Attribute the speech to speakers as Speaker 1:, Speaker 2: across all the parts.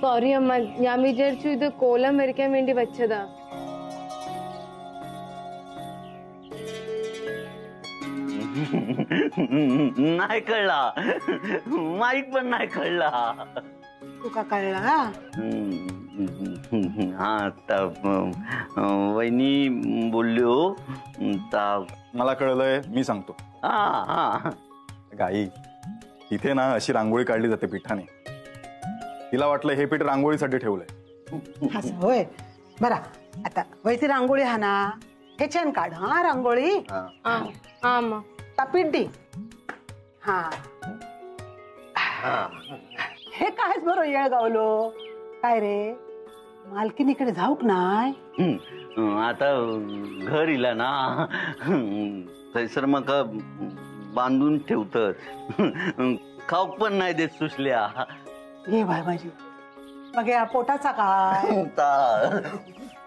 Speaker 1: Sorry അമ്മ, ഞാൻ വിചാരിച്ചു ഇത് കോലം വരയ്ക്കാൻ വേണ്ടി വെച്ചതാ.
Speaker 2: नाही कळला, माईक पण नाही कळला.
Speaker 3: तुका कळला?
Speaker 2: हा वहिनी बोललो
Speaker 4: मला कळलंय, मी सांगतो. गाई, इथे ना अशी रांगोळी काढली जाते पिठाने. तिला वाटलं हे पीठ रांगोळीसाठी ठेवलंय.
Speaker 3: असं होय. बरा आता वैसी रांगोळी हा ना, हे छान काढ हा रांगोळी. पिंटी हा हे कायच बरो येळ गावलो काय रे? मालकीनीकडे जाऊक नाही?
Speaker 2: आता घर इला ना, थैसर मग बांधून ठेवतात. खाऊक पण नाही देत सुसल्या.
Speaker 3: ये बाय माझी, मग या पोटाचा काय?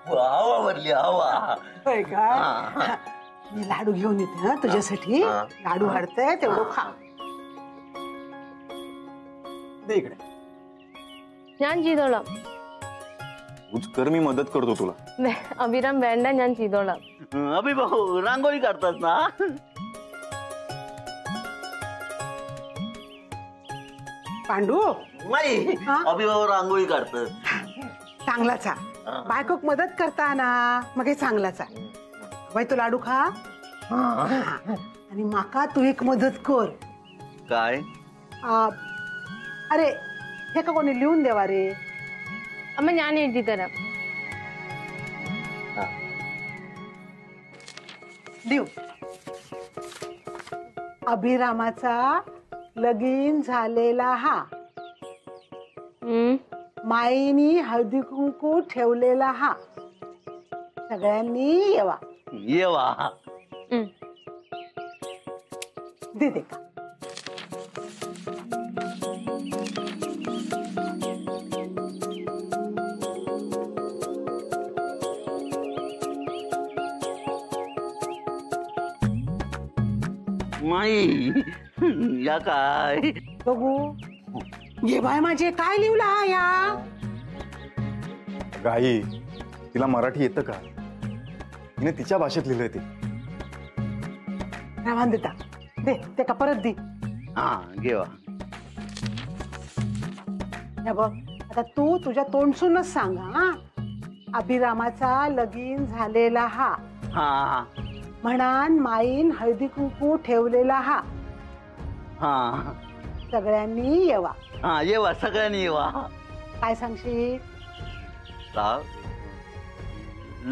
Speaker 2: हवा भरली हवा.
Speaker 3: होय काय? मी लाडू घेऊन येते ना तुझ्यासाठी. लाडू हडते तेवढं खा. दे इकडे.
Speaker 1: ഞാൻ ചെയ്തോളാം.
Speaker 4: कर, मी मदत करतो तुला.
Speaker 1: अभिराम വേണ്ട, ഞാൻ ചെയ്തോളാം.
Speaker 2: अभि भाऊ रांगोळी काढतात ना?
Speaker 3: पांडू
Speaker 2: नाही, अभि भाऊ रांगोळी काढतात.
Speaker 3: चांगलाच आहे. बायकोक मदत करता ना, मग हे चांगलाच आहे. बाई तू लाडू खा आणि माका तू एक मदत कर.
Speaker 2: काय?
Speaker 3: अरे हे का कोणी लिहून देवा रे?
Speaker 1: അമ്മ ഞാൻ എഴുതി തരാം.
Speaker 3: लिहू. अभिरामाचा लगीन झालेला हा, माईनी हळदी कुंकू ठेवलेला हा, सगळ्यांनी येवा.
Speaker 2: येवा.
Speaker 3: दे दे का.
Speaker 2: माई या काय
Speaker 3: बघू. ये बाय माझे, काय लिहला या?
Speaker 4: गाई, तिला मराठी येतं का? तिने तिच्या भाषेत लिहिलंय ते.
Speaker 3: रावण देता दे ते का परत दे.
Speaker 2: हा घेवा.
Speaker 3: बघ आता तू तुझ्या तोंडसूनच सांग हा. अभिरामाचा लगीन झालेला हा, म्हणान माईन हळदी कुंकू ठेवलेला हा, सगळ्यांनी येवा.
Speaker 2: येवा, सगळ्यांनी येवा.
Speaker 3: काय सांगशील?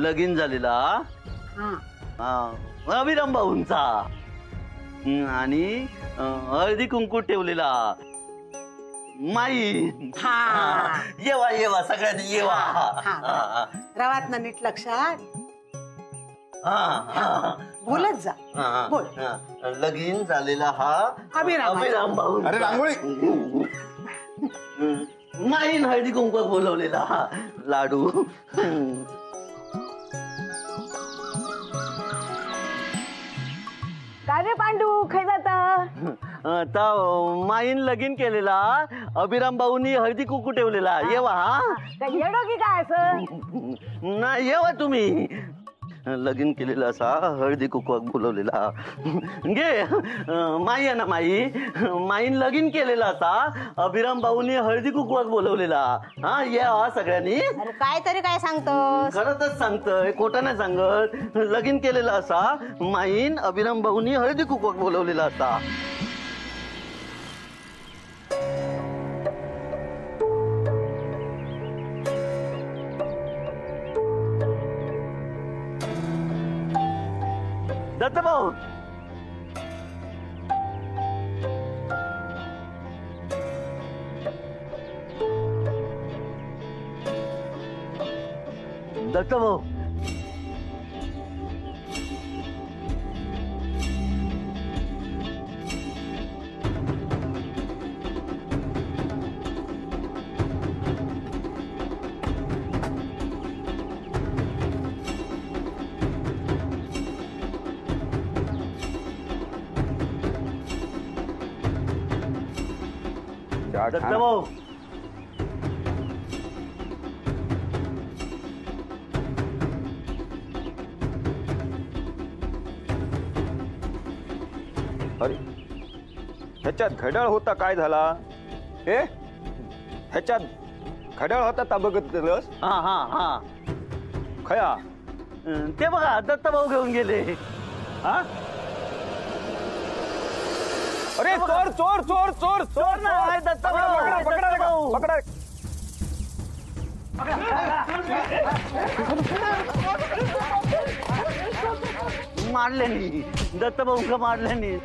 Speaker 2: लगीन झालेला अभिराम भाऊंचा आणि हळदी कुंकू ठेवलेला माई. येवा येवा, सगळ्यांनी येवा.
Speaker 3: रवात ना नीट लक्षात. बोलत जा. बोल.
Speaker 2: लगीन झालेला हा अभिराम भाऊ.
Speaker 4: अरे रांगोळी.
Speaker 2: माईन हळदी कुंकू बोलवलेला हा लाडू.
Speaker 1: काय रे पांडू, खाय जाता?
Speaker 2: माईन लगीन केलेला अभिराम भाऊनी हळदी कुंकू ठेवलेला. येवा.
Speaker 1: येडो की काय असं?
Speaker 2: नाही, येवा तुम्ही. लगीन केलेला असा हळदी कुंकू बोलवलेला. घे माई आहे ना, माईन लगीन केलेला असा अभिराम भाऊनी हळदी कुंकू बोलवलेला. या सगळ्यांनी.
Speaker 1: काय तरी काय सांगतो?
Speaker 2: खरंच सांगतोय, खोटं नाही सांगत. लगीन केलेला असा माईन अभिराम भाऊनी हळदी कुंकू बोलवलेला असा. दत्तभाऊ, दत्तभाऊ, दत्तभाऊ,
Speaker 4: अरे ह्याच्यात घड्याळ होता काय झाला हे ह्याच्यात घड्याळ होता ता बघत लस
Speaker 2: हा हा हा
Speaker 4: खया
Speaker 2: ते बघा दत्तभाऊ घेऊन गेले.
Speaker 4: हा अरे चोर चोर चोर चोर चोर
Speaker 2: ना, आहे दत्तभाऊ,
Speaker 4: पकडा,
Speaker 2: आहे
Speaker 4: पकडा,
Speaker 2: दत्तभाऊ.
Speaker 4: पकडा.
Speaker 2: मारल्यानी दत्तभाऊ मारल्यानी.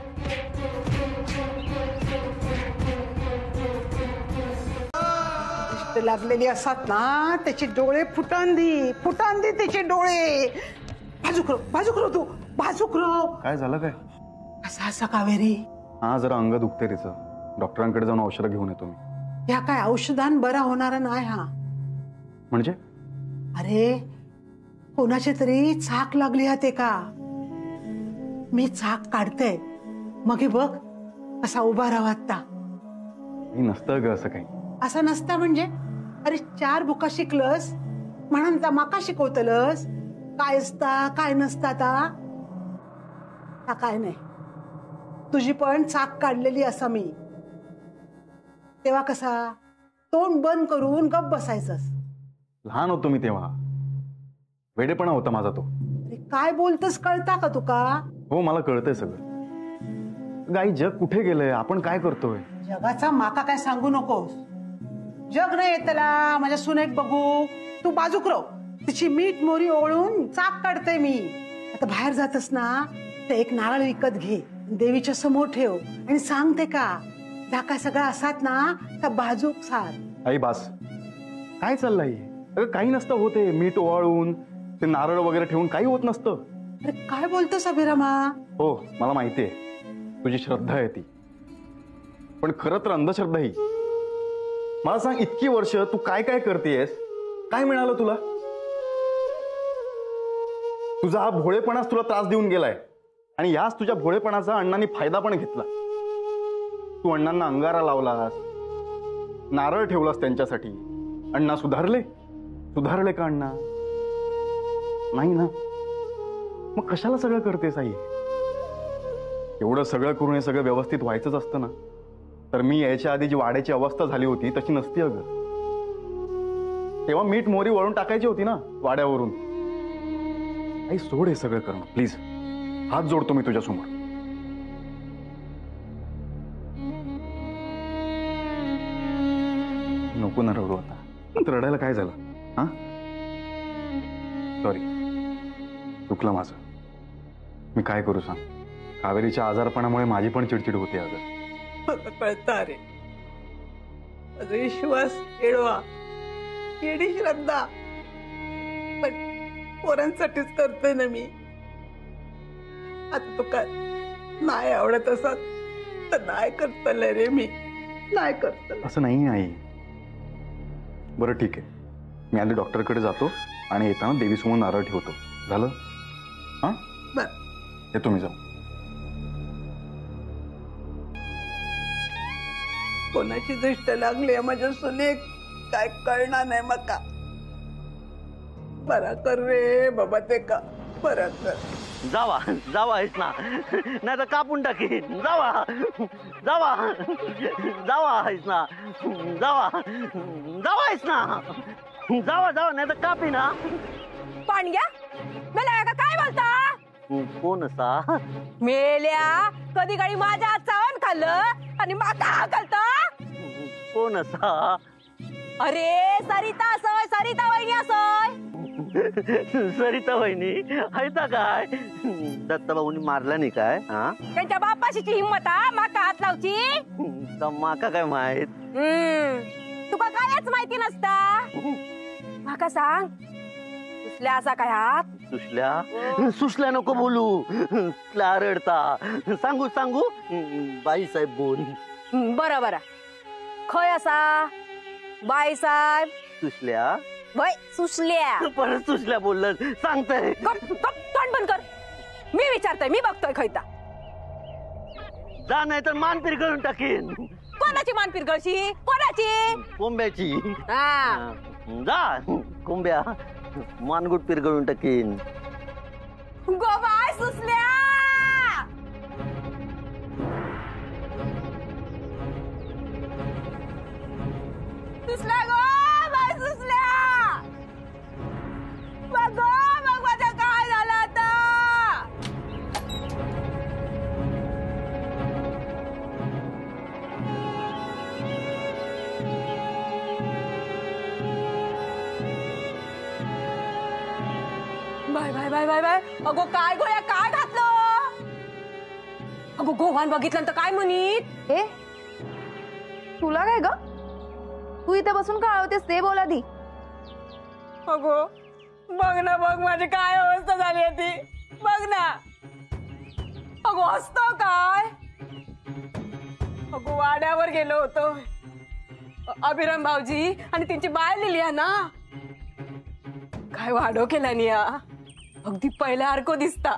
Speaker 3: दृष्ट लागलेली असतात ना त्याचे डोळे फुटांदी त्याचे डोळे. बाजूक तू बाजूक
Speaker 4: काय झालं काय
Speaker 3: असा कावेरी.
Speaker 4: हा जरा अंग दुखते तिचं डॉक्टरांकडे जाऊन औषधं घेऊन येतो मी.
Speaker 3: ह्या काय औषधान बरा होणारा नाही हा.
Speaker 4: म्हणजे
Speaker 3: अरे कोणाची तरी चाक लागली आहे ते का. मी चाक काढते मग हे बघ कसा उभा राहता.
Speaker 4: नसतं ग असं काही.
Speaker 3: असं नसता म्हणजे अरे 4 बुका शिकलस म्हणून ता माका शिकवतलस काय असता काय नसता ता काय नाही. तुझी पण चाक काढलेली असा मी. तेव्हा कसा तोंड बंद करून गप बसायचंस.
Speaker 4: लहान होतो मी तेव्हा वेडेपणा होता माझा तो.
Speaker 3: अरे काय बोलतस कळता का तुका.
Speaker 4: हो मला कळतंय सगळं. गाई जग कुठे गेलंय आपण काय करतोय.
Speaker 3: जगाचा माका काय सांगू नकोस. जग नाही येतला माझ्या सुनेक बघू. तू बाजूक रव तिची मीठ मोरी ओळून चाक काढते मी. आता बाहेर जातस ना तर एक नारळ विकत घे देवीच्या समोर ठेव आणि सांगते का झाका सगळा असात ना तर बाजूक सार.
Speaker 4: आई बास काय चाललंय. अगं काही नसतं होते मीठ ओवाळून ते नारळ वगैरे ठेवून काही होत नसतं.
Speaker 3: अरे काय बोलतोस अभिरामा.
Speaker 4: हो मला माहितीये तुझी श्रद्धा आहे ती पण खरं तर अंधश्रद्धा ही. मला सांग इतकी वर्ष तू काय काय करतेयस. काय मिळालं तुला. तुझा हा भोळेपणाच तुला त्रास देऊन गेलाय आणि याच तुझ्या भोळेपणाचा अण्णांनी फायदा पण घेतला. तू अण्णांना अंगारा लावलास नारळ ठेवलास त्यांच्यासाठी. अण्णा सुधारले का अण्णा. नाही ना मग कशाला सगळं करतेस आई. एवढं सगळं करून हे सगळं व्यवस्थित व्हायचंच असतं ना तर मी यायच्या आधी जी वाड्याची अवस्था झाली होती तशी नसती अगं. तेव्हा मीठ मोरी वळून टाकायची होती ना वाड्यावरून. आई सोड हे सगळं करणं प्लीज. हात जोडतो मी तुझ्या समोर. नको ना रडू आता. आता रडायला काय झालं हा. सॉरी चुकलं माझं. मी काय करू सांग. कावेरीच्या आजारपणामुळे माझी पण चिडचिड होते अगं.
Speaker 3: मला कळतं रे. माझा विश्वास एडवा येडी श्रद्धा पण पोरांसाठीच करतोय ना मी. आता तो काय नाही आवडत असत तर नाही करतलंय रे मी. नाही करतलं.
Speaker 4: असं नाही आई. बरं ठीक आहे मी आधी डॉक्टरकडे जातो आणि येताना देवीसमोर नारळ ठेवतो. झालं हा
Speaker 3: बर
Speaker 4: हे तुम्ही जाऊ.
Speaker 3: कोणाची दृष्ट लागली माझ्या सुनेक काय कळणार नाही मका. बरा कर रे बाबा ते का बरा कर.
Speaker 2: जावा जावा आहेस ना नाही तर कापून टाकीन. जावा जावा जावा आहेस ना. जावा जावा आहेस ना. जावा जावा नाही तर कापी ना.
Speaker 5: पांड्या मेल्या का काय बोलता.
Speaker 2: कोण असा.
Speaker 5: मेल्या कधी काळी माझ्या हातचा अन्न खाल्लं आणि माका हाकलता.
Speaker 2: कोण असा.
Speaker 5: अरे सरिता असय सरिता वहिनी असय.
Speaker 2: सरिता वहिनी आहे काय. दत्तभाऊनी मारला नाही काय. हा
Speaker 5: त्यांच्या बापाशीची हिंमत हा माका हात लावची.
Speaker 2: माका काय माहित.
Speaker 5: तुका कायच माहिती नसता. माका सांग सुसल्या असा काय हात.
Speaker 2: सुसल्या नको बोलू. रडता. सांगू सांगू बाई साहेब बोल.
Speaker 5: बरं बरं खय असा बाई साहेब.
Speaker 2: सुसल्या
Speaker 5: वय सुसल्या.
Speaker 2: परत सुसल्या बोललं सांगतय.
Speaker 5: तोंड बंद कर. मी विचारतोय मी बघतोय खैता.
Speaker 2: जा नाही तर मान पिरगळून टाकीन.
Speaker 5: कोणाची मान पिरगळशी कोणाची.
Speaker 2: कोंब्याची.
Speaker 5: हा
Speaker 2: जा कोंब्या मानगुट पिरगळून टाकीन.
Speaker 5: गोबाय सुसल्या. बाय बाय बाय अगो काय गोळ्या काय घातलं अगो गोवान बघितलं तर काय म्हणीत
Speaker 1: ए तुला काय ग तू इथे बसून काय होतेस ते बोल आधी.
Speaker 5: अगो बघ ना बघ माझी काय अवस्था झाली आहे ती बघ ना अगो असतो काय अगो वाड्यावर गेलो होतो अभिराम भाऊजी आणि त्यांची बाय लिहिली ना काय वाढो केला निया अगदी पहिला अर्को दिसता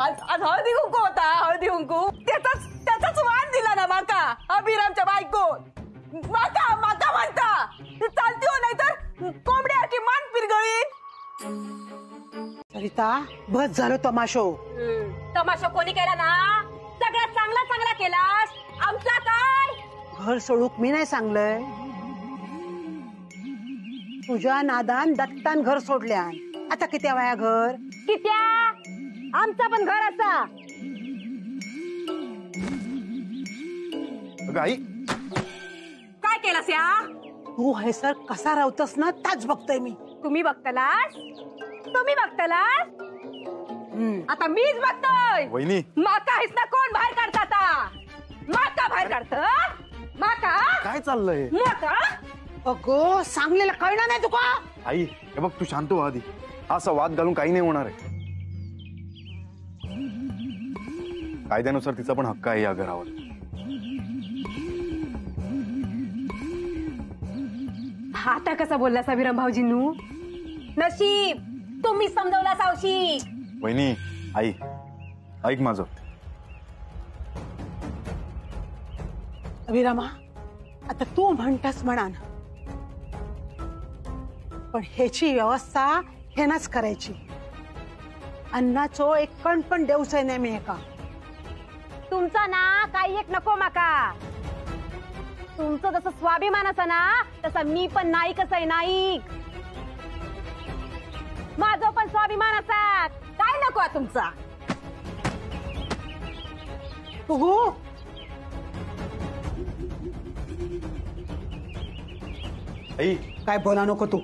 Speaker 5: आज आज हळदी कुंकू होता हळदी कुंकू त्याचाच वाण दिला ना माका अभिरामच्या बायको माका माका म्हणता चालती हो नाही तर कोंबड्याची मान पिरगळीन.
Speaker 3: सरिता बस झालं तमाशो.
Speaker 5: तमाशा कोणी केला ना सगळ्यात चांगला केलास आमचा काय
Speaker 3: घर सोडूक मी नाही सांगलंय तुझ्या नादान दत्तान घर सोडल्यान आता किती वया घर
Speaker 5: कित्या आमचा पण घर असा
Speaker 4: अगं आई
Speaker 5: काय केलास या
Speaker 3: तू हैसर कसा राहतस ना ताच बघतोय मी.
Speaker 5: तुम्ही बघतलास आता मीच बघतोय
Speaker 4: वहिनी
Speaker 5: माका आहेस ना कोण बाहेर काढता आता माका बाहेर काढत माका
Speaker 4: काय चाललंय
Speaker 5: माका
Speaker 3: अगो सांगलेलं कळणार नाही तुका.
Speaker 4: आई हे बघ तू शांत हो आधी असा वाद घालून काही नाही होणार आहे. कायद्यानुसार तिचा पण हक्क आहे या घरावर.
Speaker 5: आता कसा बोलला अभिराम भाऊजींनू नशीब तुम्ही समजवला सावशी.
Speaker 4: वहिनी आई ऐक माझं
Speaker 3: अभिरामा आता तू म्हणतास म्हणा ना पण ह्याची व्यवस्था ह्यानाच करायची. अन्नाचो एक कण पण देऊचा नाही मी एका.
Speaker 5: तुमचा ना काही एक नको माका तुमचं जसं स्वाभिमान असा ना तसा मी पण नाईकच आहे नाईक. माझं पण स्वाभिमान असा काय नको तुमचा.
Speaker 3: बघू
Speaker 4: आई
Speaker 3: काय बोला नको तू.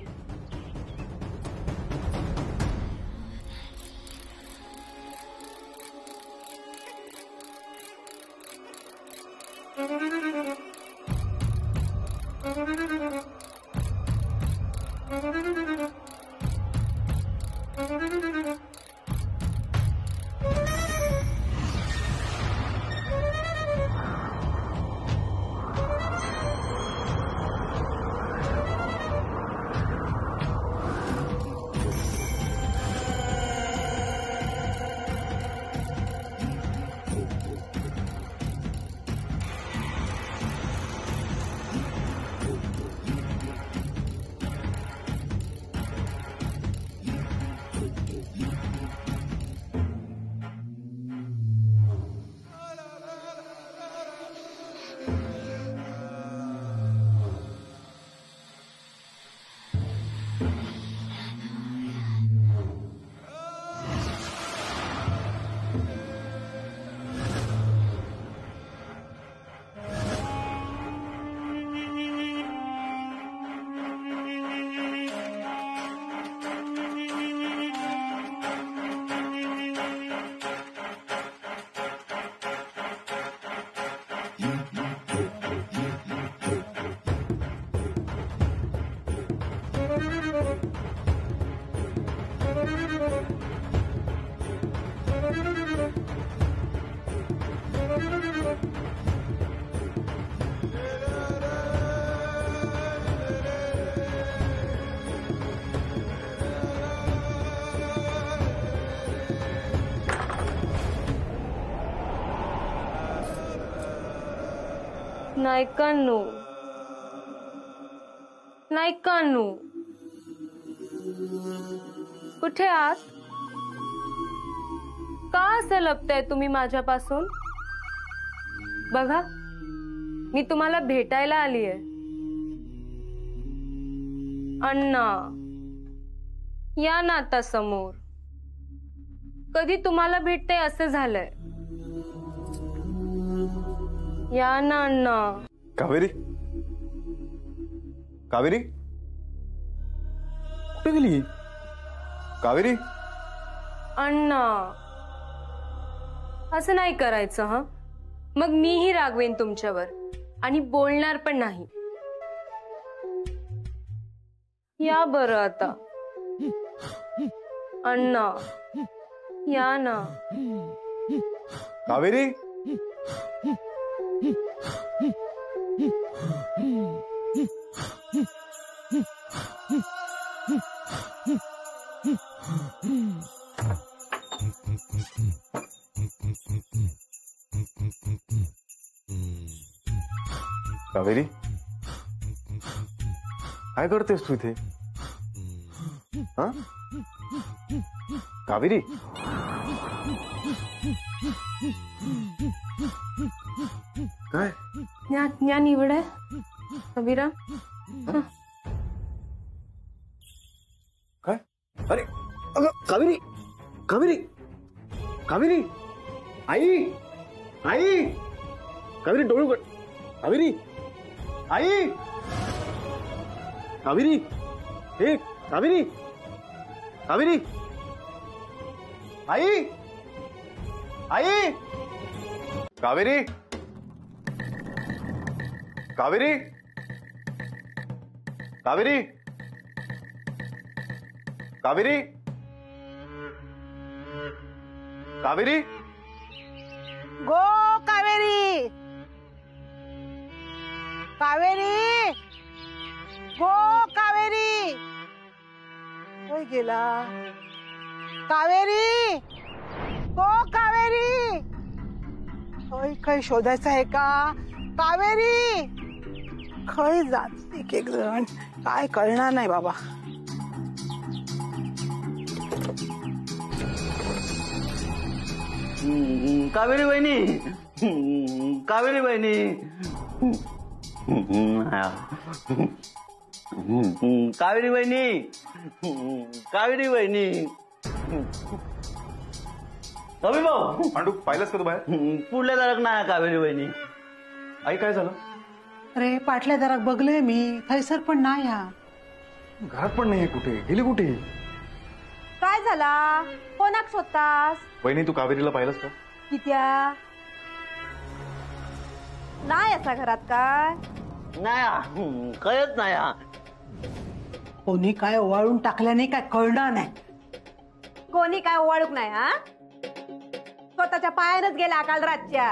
Speaker 1: नायकांनो नायकांनो कुठे आहात? का असं लपताय तुम्ही माझ्यापासून? बघा मी तुम्हाला भेटायला आलीये. अण्णा या ना आता समोर. कधी तुम्हाला भेटते असं झालंय. या ना अण्णा.
Speaker 4: कावेरी कावेरी कुठे गेली? कावेरी
Speaker 6: अण्णा असं नाही करायचं हा. मग मीही रागवेन तुमच्यावर आणि बोलणार पण नाही. या बरं आता अण्णा, या ना.
Speaker 4: कावेरी कावेरी काय करतेस तू इथे? हा कावेरी काय
Speaker 6: या निवड आहे कबीरा.
Speaker 4: काय? अरे अगं कावेरी कावेरी कावेरी आई आई कावेरी डोळे उघड. कावेरी आई कावेरी हे कावेरी कावेरी आई आई कावेरी कावेरी कावेरी कावेरी कावेरी
Speaker 3: गो कावेरी कावेरी गो कावेरी होय गेला. कावेरी गो कावेरी होय काही शोधायचं आहे का? कावेरी खय जात एक एक जण काय कळणार नाही बाबा.
Speaker 2: कावेरी वहिनी, कावेरी वहिनी, कावेरी वहिनी, कावेरी वहिनी. अभि भाऊ
Speaker 4: पांडू पाहिलंस का तू बाहेर?
Speaker 2: पुढल्या दारात नाही कावेरी वहिनी.
Speaker 4: आई काय झालं?
Speaker 3: अरे पाटल्या दरात बघले मी, थैसर पण नाही. हा
Speaker 4: घरात पण नाहीये. कुठे गेली? कुठे
Speaker 1: काय झाला? कोणाक शोधतास?
Speaker 4: वहिनी तू कावेरीला पाहिलंस का?
Speaker 1: कित्या नाही असा घरात काय?
Speaker 2: नाही कळत नाही.
Speaker 3: कोणी काय ओवाळून टाकल्याने काय कळणार नाही.
Speaker 1: कोणी काय ओळख नाही. हा स्वतःच्या पायानच गेला काल रातच्या.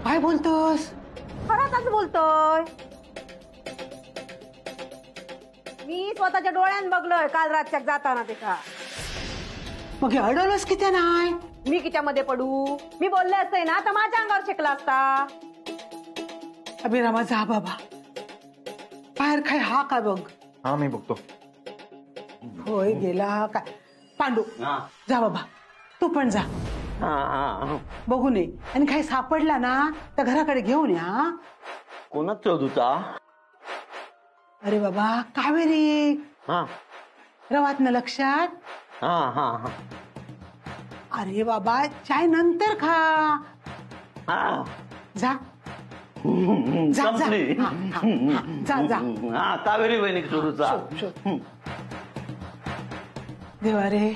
Speaker 3: काय बोलतोस?
Speaker 1: खरंच बोलतोय. मी स्वतःच्या डोळ्यान बघलोय काल रातच्या जाताना. ते का
Speaker 3: मग अडवलंस की त्या नाही?
Speaker 1: मी किच्यामध्ये पडू? मी बोलले असते ना तर माझ्या अंगावर शिकला असता.
Speaker 3: अभिरामा जा बाबा, बाहेर काय हा काय बघ.
Speaker 4: हा मी बघतो.
Speaker 3: होय गेला काय. पांडू जा बाबा, तू पण जा बघून ये. आणि काही सापडला ना तर घराकडे घेऊन या.
Speaker 2: कोणाच शोधूचा?
Speaker 3: अरे बाबा कावेरी रवात ना लक्षात. अरे बाबा चाय नंतर खा. जा जा जा जा जा.
Speaker 2: कावेरी वहिनी शोधूचा.
Speaker 3: देवा रे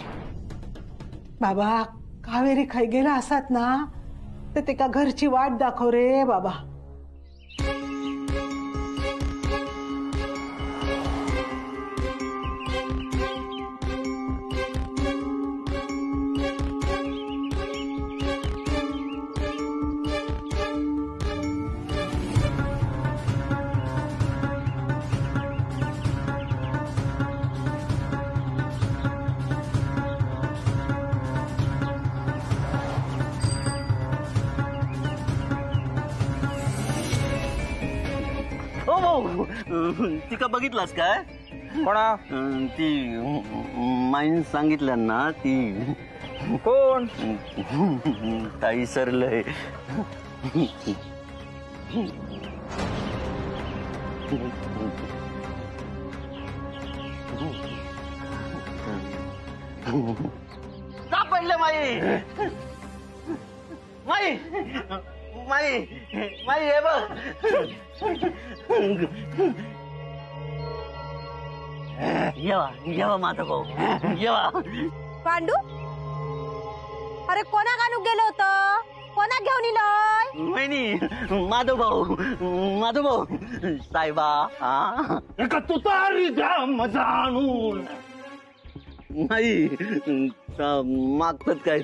Speaker 3: बाबा, कावेरी खाई गेला असतात ना तर ते का घरची वाट दाखव रे बाबा.
Speaker 2: ती का बघितलास काय?
Speaker 7: कोणा?
Speaker 2: ती माईन सांगितलं ना ती.
Speaker 7: कोण?
Speaker 2: ताई सरलय. का पडलं माई? माई माई माई हे बघ. येवा येवा माझा भाऊ येवा.
Speaker 1: पांडू अरे कोणा कानूक गेलो होतं, कोणा घेऊन इलोय?
Speaker 2: वहिनी माधव भाऊ साहेबा हा
Speaker 8: एका तुतारी द्या मजा आणून.
Speaker 2: नाही मागतात काय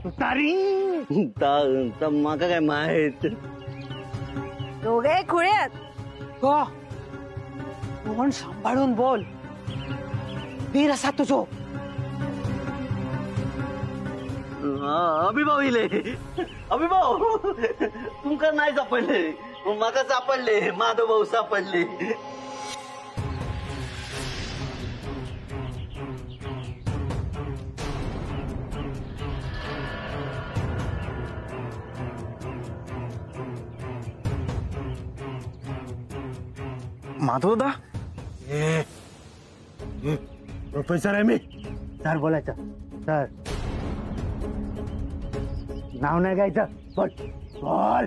Speaker 8: तुतारी
Speaker 2: माका काय माहित.
Speaker 1: दोघे खुळे आहेत.
Speaker 3: हो तोंड सांभाळून बोल. वीर असा तुझो.
Speaker 2: अभिभाऊ इले अभिभाऊ तुमका नाही सापडले, माका सापडले. माधव भाऊ सापडले.
Speaker 4: माधव दादा
Speaker 8: प्रोफेसर आहे मी. सर बोलायचं. सर नाव नाही घ्यायचं. बोल बोल.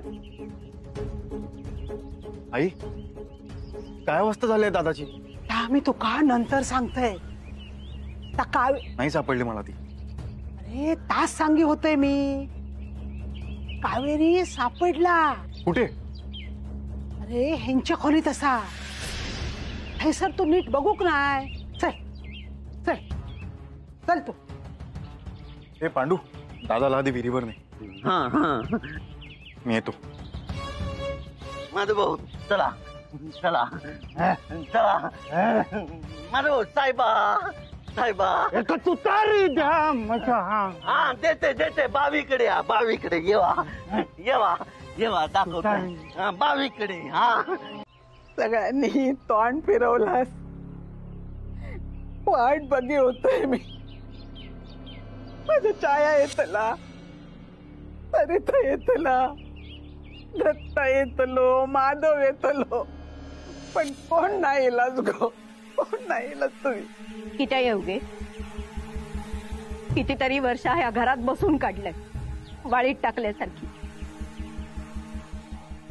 Speaker 4: आई काय अवस्था झाली आहे दादाची?
Speaker 3: मी तू का नंतर सांगतोय. काय
Speaker 4: नाही सापडली मला ती.
Speaker 3: अरे तास सांगी होते मी. कावेरी सापडला.
Speaker 4: कुठे?
Speaker 3: अरे ह्यांच्या खोलीत असा. हे सर तू नीट बघूक नाही. चल चल चल तू.
Speaker 4: हे पांडू दादाला आधी विहिरीवर नाही.
Speaker 2: हा
Speaker 4: मी येतो.
Speaker 2: माधव भाऊ चला चला चला. माधव भाऊ साहेबा
Speaker 8: एका तुतारी द्या मजा.
Speaker 2: हा देते बावीकडे या. बावीकडे येवा दाखवतो. बावीकडे हा.
Speaker 5: सगळ्यांनी तोंड फिरवलास. वाट बघी होतोय मी. माझ्या छाया येतला, सरिता येतला, दत्ता येतलो, माधव येतलो, पण कोण नाही इलाज गो. कोण नाही इलाज. तुम्ही
Speaker 1: किती येऊ गे. कितीतरी वर्ष ह्या घरात बसून काढलंय, वाळीत टाकल्यासारखी.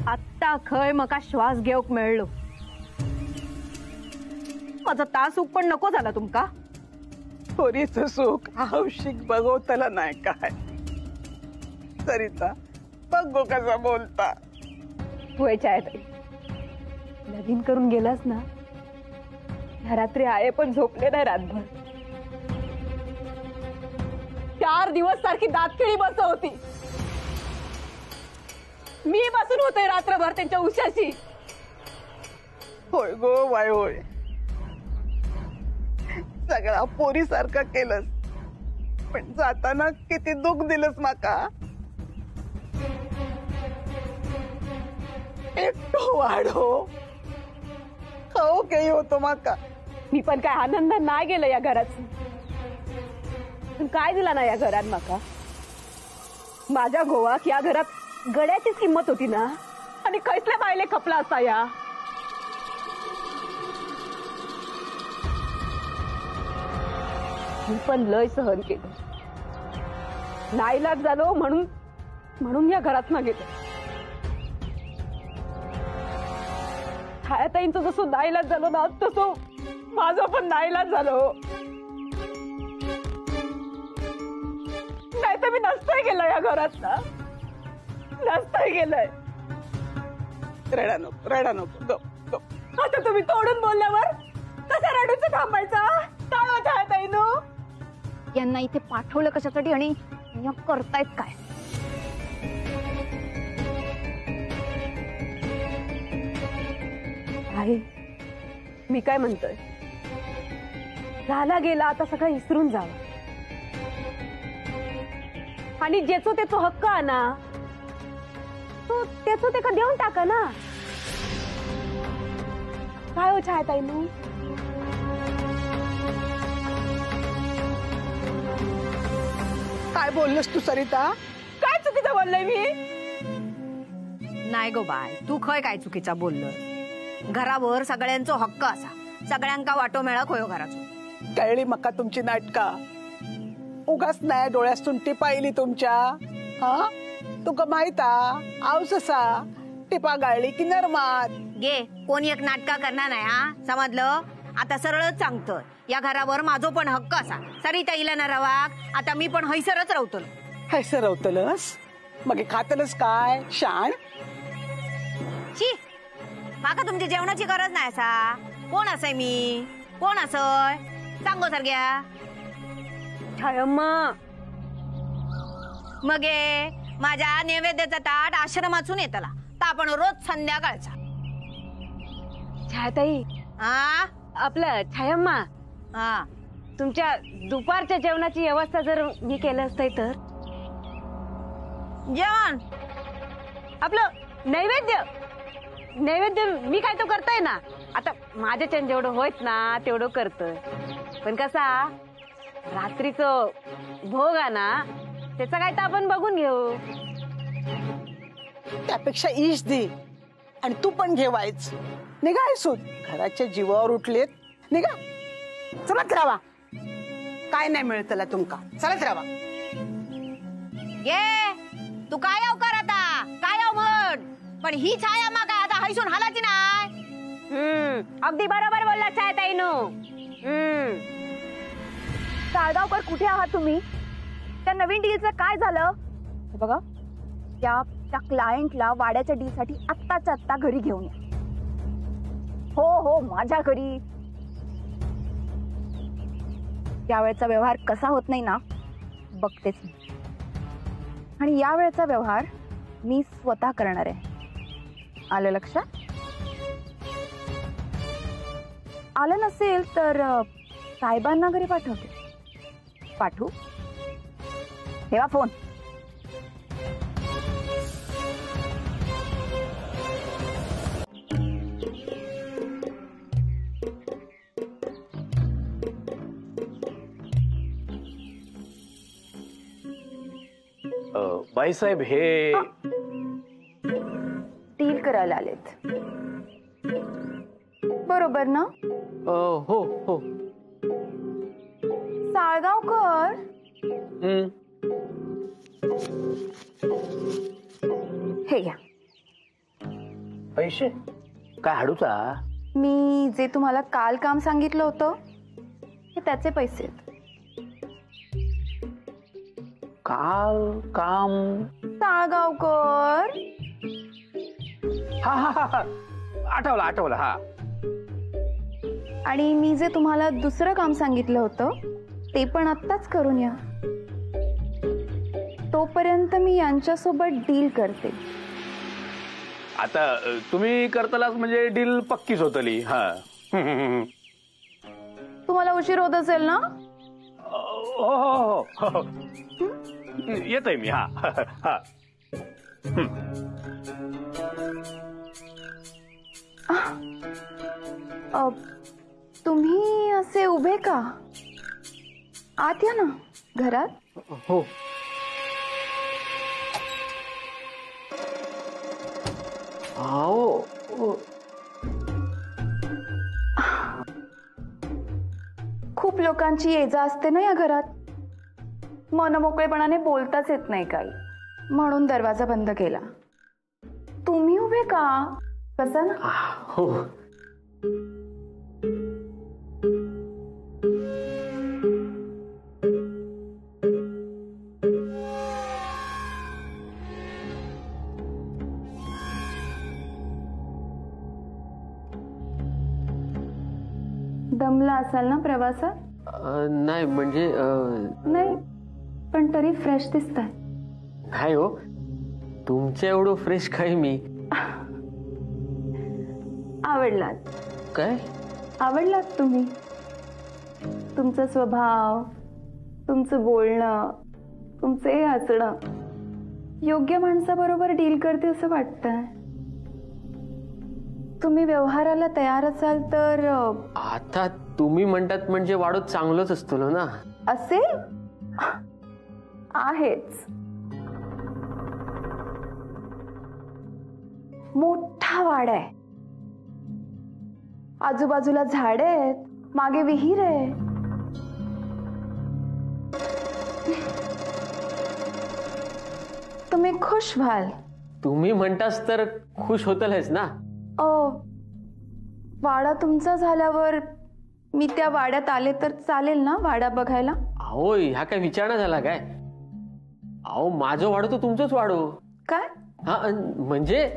Speaker 1: आत्ता खय मका श्वास घेऊक मिळलो. माझा तासूक पण नको झाला तुमका.
Speaker 5: थोरीच सुख हौशिक बघवतला नाही काय. सरिता बघ कसा बोलता.
Speaker 1: व्हायच्या आहेत. लगीन करून गेलास ना, ह्या रात्री आहे पण झोपले नाही रातभर. 4 दिवस सारखी दातखिळी बस होती. मी बसून होते रात्रभर त्यांच्या उशाशी.
Speaker 5: होय गो बाय होय. सगळा पोरी सारखा केलंस, पण जाताना किती दुःख दिलंस माका. एकटो वाढो खाऊ काही होतो माका.
Speaker 1: मी पण काय आनंद नाही गेलं या घरात. काय दिला ना या घरात माका. माझ्या गोवाक या घरात गड्याचीच किंमत होती ना, आणि कैसल्या बायले खपला असता या. मी पण लय सहन केलं. नाईलाज झालो म्हणून या घरात ना गेलो. छायाताईंचं जसं नाईलाज झालो ना, तसं माझं पण नाईलाज झालो. नाही तर मी नसतंय गेलं या घरात ना. नसतंय गेलंय.
Speaker 5: रडा नको गप गप.
Speaker 1: आता तुम्ही तोडून बोलल्यावर कसं रडूच थांबायचा. काय होत आहे ताईनो.
Speaker 9: यांना इथे पाठवलं कशासाठी आणि करतायत काय?
Speaker 1: आई मी काय म्हणतोय, झाला गेला आता सगळं विसरून जावं. आणि ज्याचो त्याचो हक्क आणा, तो त्याचो ते का देऊन टाका ना. काय हो छायाताईनो.
Speaker 5: काय बोललस तू सरिता.
Speaker 1: काय चुकीचं बोललोय मी.
Speaker 10: नाही गो बाय, तू खय काय चुकीचा बोललोय. घरावर सगळ्यांचो हक्क असा, सगळ्यांका वाटो मेळा होयो घराचो.
Speaker 5: कळली मका तुमची नाटका. उगाच नाही डोळ्यातून टिपा येली तुमच्या. हा तुका माहिता आवससा टिपा गाळली की नरमात
Speaker 10: गे कोणी एक नाटका करणार नाही हा, समजलं? आता सरळच सांगतोय, या घरावर माझो पण हक्क असा. सरिता इला ना रवाक आता मी पण हैसरच राहतलो.
Speaker 5: हैसर रवतलस मग खातलस काय शाण?
Speaker 10: शी, माका तुमच्या जेवणाची गरज नाही असा. कोण असय मी? कोण असय सांगो सरग्या.
Speaker 1: छायम्मा
Speaker 10: मगे माझ्या नैवेद्याचा ताट आश्रमातून येतला तर आपण रोज संध्याकाळचा.
Speaker 1: छायाताई,
Speaker 10: हा
Speaker 1: आपलं छायम्मा,
Speaker 10: हा
Speaker 1: तुमच्या दुपारच्या जेवणाची व्यवस्था जर मी केलं असतं तर.
Speaker 10: जेवण
Speaker 1: आपलं नैवेद्य मी काय तो करतोय ना. आता माझ्याच्यान जेवढं होत ना तेवढं करतोय. पण कसा रात्रीचं भोग आहे ना, त्याचा काय तर आपण बघून घेऊ.
Speaker 5: त्यापेक्षा ईश दे आणि तू पण घेवायच. निघा सूत, घराच्या जीवावर उठलेत. निघा, चलत राहा. काय नाही मिळत त्याला तुमका, चलत राहा.
Speaker 10: ये तू काय याव कर आता, काय याव म्हण. पण ही छाया मा काय आता हैसून हालाची नाही.
Speaker 1: अगदी बरोबर बोलला छायाताईनो.
Speaker 9: साळगावकर, कुठे आहात तुम्ही? त्या नवीन डीलचं काय झालं? हे बघा, त्या क्लायंटला वाड्याच्या डीलसाठी आत्ताच्या आत्ता घरी घेऊन या. हो, माझ्या घरी. यावेळचा व्यवहार कसा होत नाही ना बघतेच मी. आणि यावेळचा व्यवहार मी स्वतः करणार आहे. आलं लक्षात? आलं नसेल तर साहेबांना घरी पाठवते. पाठवू? ठेवा फोन.
Speaker 11: बाईसाहेब हे
Speaker 9: डील करायला आलेत बरोबर ना?
Speaker 11: हो हो.
Speaker 9: साळगावकर, हे घ्या
Speaker 11: पैसे. काय हाडूचा?
Speaker 9: मी जे तुम्हाला काल काम सांगितलं होतं हे त्याचे पैसे आहेत.
Speaker 11: काल काम?
Speaker 9: साळगावकर,
Speaker 11: हा आठवलं हा.
Speaker 9: आणि मी जे तुम्हाला दुसरं काम सांगितलं होतं ते पण आत्ताच करून या. तोपर्यंत मी यांच्यासोबत डील करते.
Speaker 11: आता तुम्ही करतालाच म्हणजे डील पक्कीच होतली. हा
Speaker 9: तुम्हाला उशीर होत असेल ना?
Speaker 11: हो येतोय मी. हा
Speaker 9: तुम्ही असे उभे का? आत या ना घरात.
Speaker 11: हो.
Speaker 9: खूप लोकांची ये जा असते ना या घरात. मनमोकळेपणाने बोलताच येत नाही काही, म्हणून दरवाजा बंद केला. तुम्ही उभे का? कसं ना?
Speaker 11: हो.
Speaker 9: दमला असाल ना प्रवासात?
Speaker 12: नाही म्हणजे
Speaker 9: नाही, पण तरी फ्रेश दिसताय.
Speaker 12: काय हो, तुमच्या एवढं फ्रेश काय मी?
Speaker 9: आवडलात.
Speaker 12: काय
Speaker 9: आवडलात तुम्ही? तुमचा स्वभाव, तुमचं बोलणं, तुमचं हे हसणं योग्य माणसाबरोबर डील करते असं वाटतंय. तुम्ही व्यवहाराला तयार असाल तर.
Speaker 12: आता तुम्ही म्हणतात म्हणजे वाढत चांगलंच असतो ना?
Speaker 9: असेल, आहेच. मोठा वाडा आहे, आजूबाजूला झाडे आहेत, मागे विहीर आहे. तुम्ही खुश व्हाल.
Speaker 12: तुम्ही म्हणतास तर खुश होतलच ना.
Speaker 9: वाडा तुमचा झाल्यावर मी त्या वाड्यात आले तर चालेल ना, वाडा बघायला?
Speaker 12: अहो ह्या काय विचारणा झाला काय? अहो माझं वाडो तर तुमचंच वाडो.
Speaker 9: काय?
Speaker 12: हा म्हणजे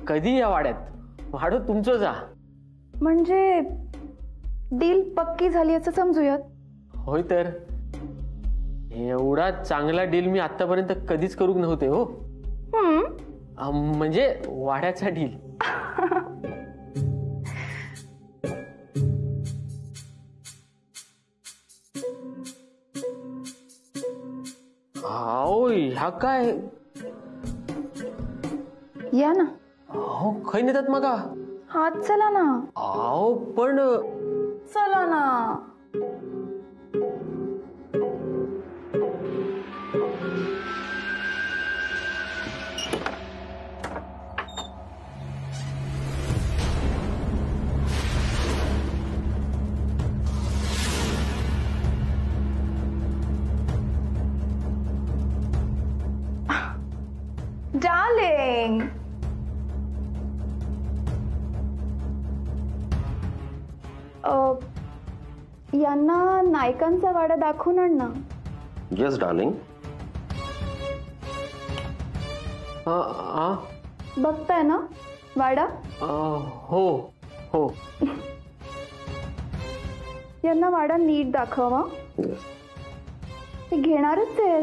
Speaker 12: कधी या वाड्यात, वाडो तुमचंच हा.
Speaker 9: म्हणजे डील पक्की झाली असं समजूयात.
Speaker 12: होय तर एवढा चांगला डील मी आतापर्यंत कधीच करू नव्हते हो. म्हणजे वाड्याचा डील. अहो ह्या काय?
Speaker 9: या ना.
Speaker 12: अहो खै नेतात मग
Speaker 9: हात चला ना.
Speaker 12: अहो पण
Speaker 9: चला ना. डार्लिंग, यांना नायकांचा वाडा दाखवून आण ना.
Speaker 2: Yes darling.
Speaker 9: बघताय ना वाडा?
Speaker 12: हो हो.
Speaker 9: यांना वाडा नीट दाखवा. ते घेणारच आहे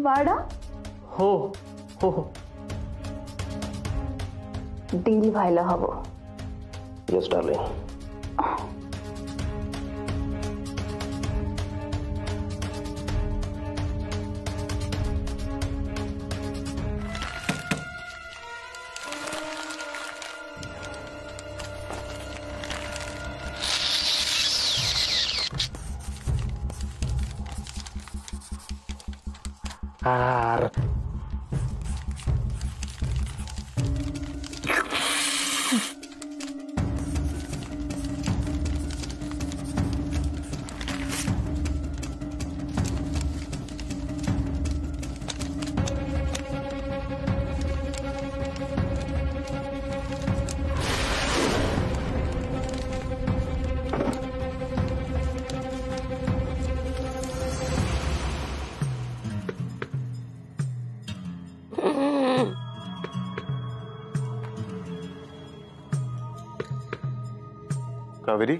Speaker 9: वाडा.
Speaker 12: हो हो हो.
Speaker 9: डील व्हायला हवं.
Speaker 2: Yes darling.
Speaker 4: कावेरी,